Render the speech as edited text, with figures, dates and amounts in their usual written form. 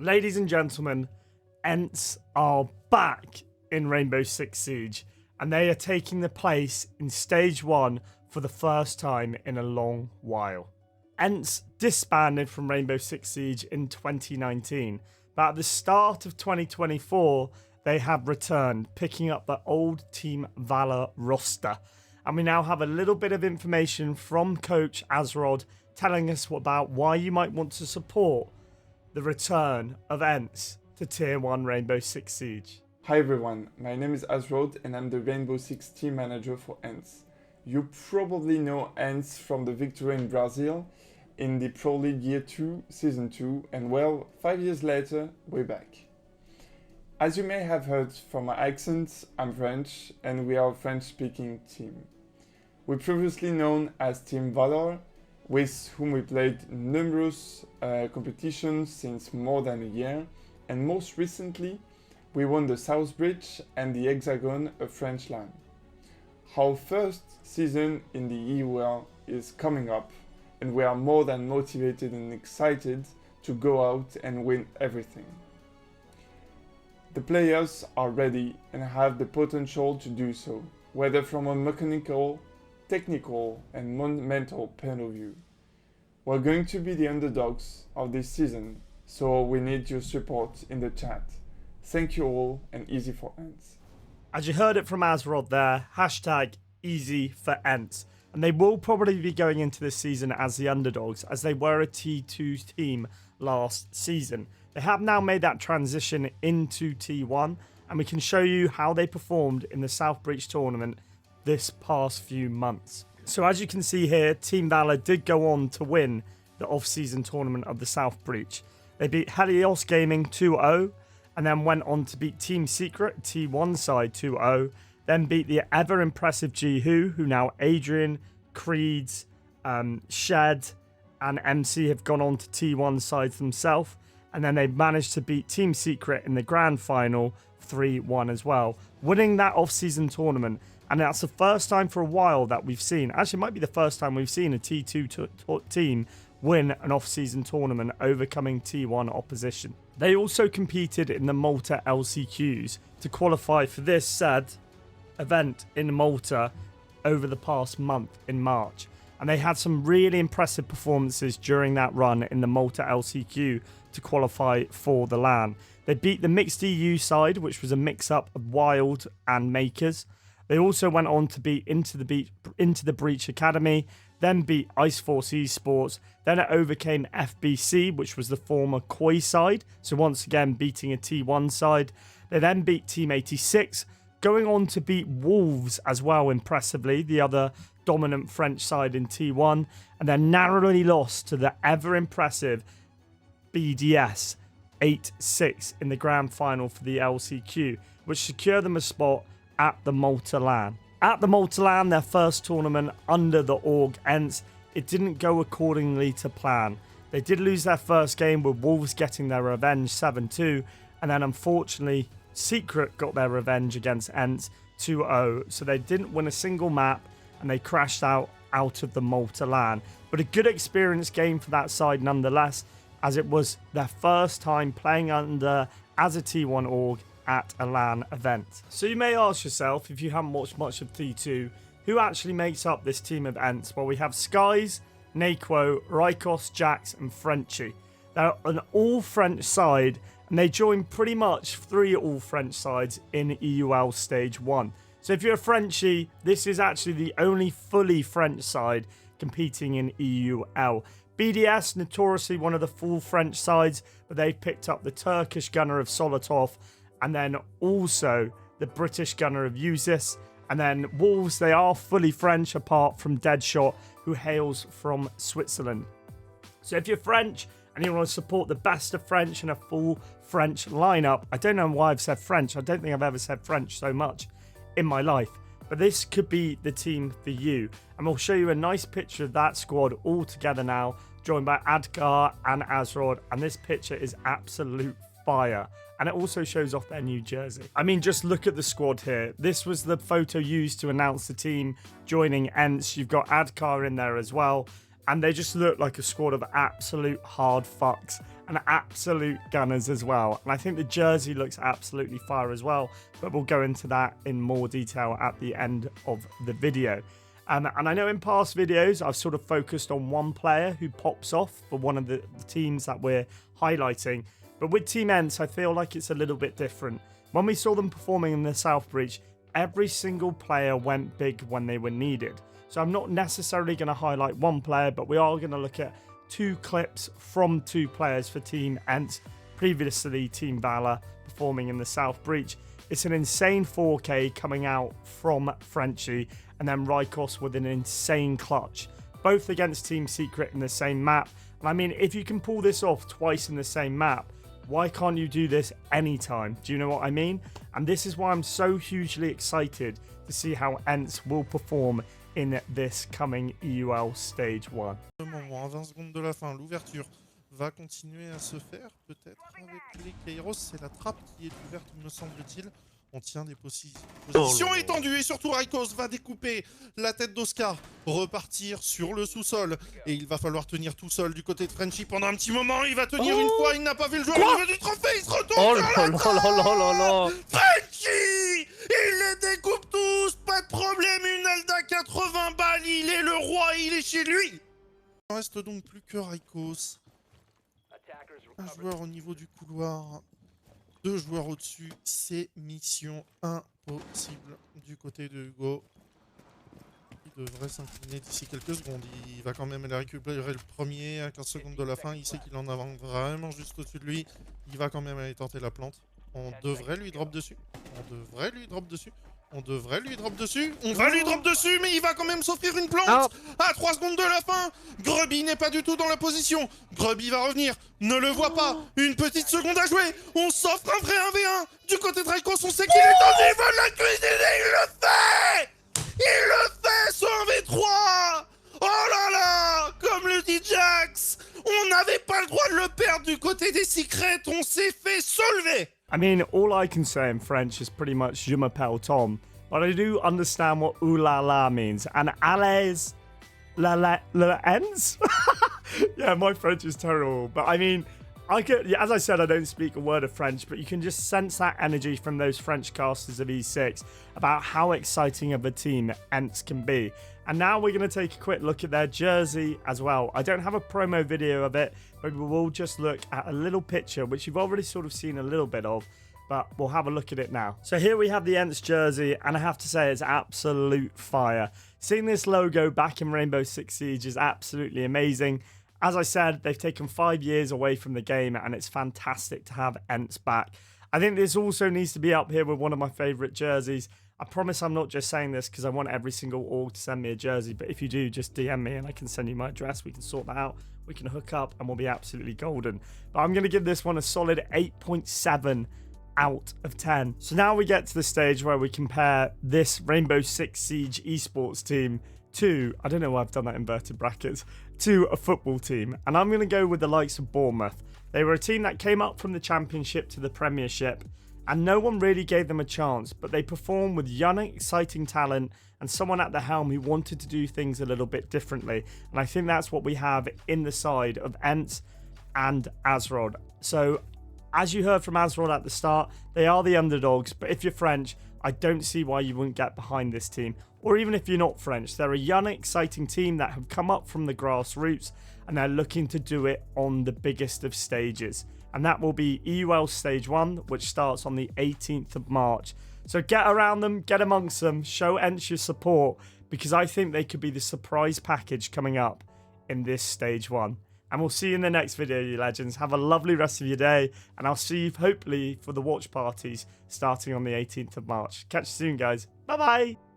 Ladies and gentlemen, ENCE are back in Rainbow Six Siege, and they are taking the place in Stage 1 for the first time in a long while. ENCE disbanded from Rainbow Six Siege in 2019, but at the start of 2024, they have returned, picking up the old Team Valor roster. And we now have a little bit of information from Coach Azrod telling us about why you might want to support the return of ENCE to Tier 1 Rainbow Six Siege. Hi everyone, my name is Azrod and I'm the Rainbow Six team manager for ENCE. You probably know ENCE from the victory in Brazil in the Pro League Year 2, Season 2, and well, 5 years later, we're back. As you may have heard from my accent, I'm French and we are a French-speaking team. We're previously known as Team Valor, with whom we played numerous competitions since more than a year, and most recently we won the South Bridge and the Hexagon, a French LAN. Our first season in the EUL is coming up, and we are more than motivated and excited to go out and win everything. The players are ready and have the potential to do so, whether from a mechanical, technical and mental point of view. We're going to be the underdogs of this season, so we need your support in the chat. Thank you all, and easy for ENCE. As you heard it from Azrod there, hashtag easy for ENCE. And they will probably be going into this season as the underdogs, as they were a T2 team last season. They have now made that transition into T1, and we can show you how they performed in the South Breach tournament this past few months. So as you can see here, Team Valor did go on to win the off-season tournament of the South Breach. They beat Helios Gaming 2-0, and then went on to beat Team Secret, T1 side 2-0, then beat the ever-impressive Jihu, who now Adrian, Creeds, Shed, and MC have gone on to T1 sides themselves, and then they managed to beat Team Secret in the grand final 3-1 as well, winning that off-season tournament. And that's the first time for a while that we've seen, actually it might be the first time we've seen a T2 team win an off-season tournament, overcoming T1 opposition. They also competed in the Malta LCQs to qualify for this said event in Malta over the past month in March. And they had some really impressive performances during that run in the Malta LCQ to qualify for the LAN. They beat the mixed EU side, which was a mix-up of Wild and Makers. They also went on to beat Into the Breach Academy, then beat Ice Force Esports, then it overcame FBC, which was the former Koi side, so once again beating a T1 side. They then beat Team 86, going on to beat Wolves as well, impressively, the other dominant French side in T1, and then narrowly lost to the ever-impressive BDS 8-6 in the grand final for the LCQ, which secured them a spot at the Malta LAN. At the Malta LAN, their first tournament under the org ENCE, it didn't go accordingly to plan. They did lose their first game with Wolves getting their revenge 7-2, and then unfortunately Secret got their revenge against ENCE 2-0, so they didn't win a single map and they crashed out of the Malta LAN. But a good experience game for that side nonetheless, as it was their first time playing under as a T1 org at a LAN event. So you may ask yourself, if you haven't watched much of T2, who actually makes up this team of ENCE? Well, we have Skies, Naquo, Rykos, Jax and Frenchie. They're an all-French side, and they join pretty much 3 all-French sides in EUL Stage 1. So if you're a Frenchie, this is actually the only fully French side competing in EUL. BDS, notoriously one of the full French sides, but they've picked up the Turkish gunner of Solotov, and then also the British gunner of Uzis. And then Wolves, they are fully French apart from Deadshot, who hails from Switzerland. So if you're French and you want to support the best of French and a full French lineup, I don't know why I've said French. I don't think I've ever said French so much in my life. But this could be the team for you. And we'll show you a nice picture of that squad all together now, joined by Adkar and Azrod. And this picture is absolute fire. And it also shows off their new jersey. I mean, just look at the squad here. This was the photo used to announce the team joining ENCE. You've got Adkar in there as well. And they just look like a squad of absolute hard fucks. and absolute gunners as well. And I think the jersey looks absolutely fire as well, but we'll go into that in more detail at the end of the video. And I know in past videos, I've sort of focused on one player who pops off for one of the teams that we're highlighting. But with Team ENCE, I feel like it's a little bit different. When we saw them performing in the South Breach, every single player went big when they were needed. So I'm not necessarily going to highlight one player, but we are going to look at 2 clips from 2 players for Team ENCE, previously Team Valor, performing in the South Breach. It's an insane 4K coming out from Frenchie, and then Rykos with an insane clutch, both against Team Secret in the same map. And I mean, if you can pull this off twice in the same map, why can't you do this anytime? Do you know what I mean? And this is why I'm so hugely excited to see how ENCE will perform in this coming EUL Stage 1. À 20 secondes de la fin, l'ouverture va continuer à se faire, peut-être avec les Kairos. C'est la trappe qui est ouverte, me semble-t-il. On tient des positions étendues et surtout Rykos va découper la tête d'Oscar, repartir sur le sous-sol. Et il va falloir tenir tout seul du côté de Frenchie pendant un petit moment. Il va tenir une fois, il n'a pas vu le joueur au niveau du trophée, il se retourne Frenchie, il les découpe tous, pas de problème, une Alda 80 balles, il est le roi, il est chez lui. Il ne reste donc plus que Rykos. Un joueur au niveau du couloir. 2 joueurs au-dessus, c'est mission impossible du côté de Hugo. Il devrait s'incliner d'ici quelques secondes. Il va quand même aller récupérer le premier à 15 secondes de la fin. Il sait qu'il en a vraiment juste au-dessus de lui. Il va quand même aller tenter la plante. On devrait lui drop dessus. On devrait lui drop dessus. On devrait lui drop dessus. On va lui drop dessus, mais il va quand même s'offrir une plante. À 3 secondes de la fin. Grubby n'est pas du tout dans la position. Grubby va revenir. Ne le voit pas. Une petite seconde à jouer. On s'offre un vrai 1v1. Du côté de Rykos, on sait qu'il est en niveau de la cuisine. Il le fait. Il le fait, ce 1v3. Oh là là. Comme le dit Jax, on n'avait pas le droit de le perdre du côté des Secrets. On s'est fait soulever. I mean, all I can say in French is pretty much je m'appelle Tom, but I do understand what ooh la la means. And allez la ends? Yeah, my French is terrible, but I mean, as I said, I don't speak a word of French, but you can just sense that energy from those French casters of E6 about how exciting of a team ENCE can be. And now we're going to take a quick look at their jersey as well. I don't have a promo video of it, but we will just look at a little picture, which you've already sort of seen a little bit of, but we'll have a look at it now. So here we have the ENCE jersey, and I have to say it's absolute fire. Seeing this logo back in Rainbow Six Siege is absolutely amazing. As I said, they've taken 5 years away from the game, and it's fantastic to have ENCE back. I think this also needs to be up here with one of my favourite jerseys. I promise I'm not just saying this because I want every single org to send me a jersey, but if you do, just DM me and I can send you my address. We can sort that out. We can hook up and we'll be absolutely golden. But I'm going to give this one a solid 8.7 out of 10. So now we get to the stage where we compare this Rainbow Six Siege esports team to, I don't know why I've done that inverted brackets, to a football team. And I'm going to go with the likes of Bournemouth. They were a team that came up from the Championship to the Premiership, and no one really gave them a chance, but they performed with young, exciting talent and someone at the helm who wanted to do things a little bit differently. And I think that's what we have in the side of ENCE and Azrod. So, as you heard from Azrod at the start, they are the underdogs, but if you're French, I don't see why you wouldn't get behind this team. Or even if you're not French, they're a young, exciting team that have come up from the grassroots and they're looking to do it on the biggest of stages. And that will be EUL Stage 1, which starts on the 18th of March. So get around them, get amongst them, show ENCE your support, because I think they could be the surprise package coming up in this Stage 1. And we'll see you in the next video, you legends. Have a lovely rest of your day, and I'll see you hopefully for the watch parties starting on the 18th of March. Catch you soon, guys. Bye-bye.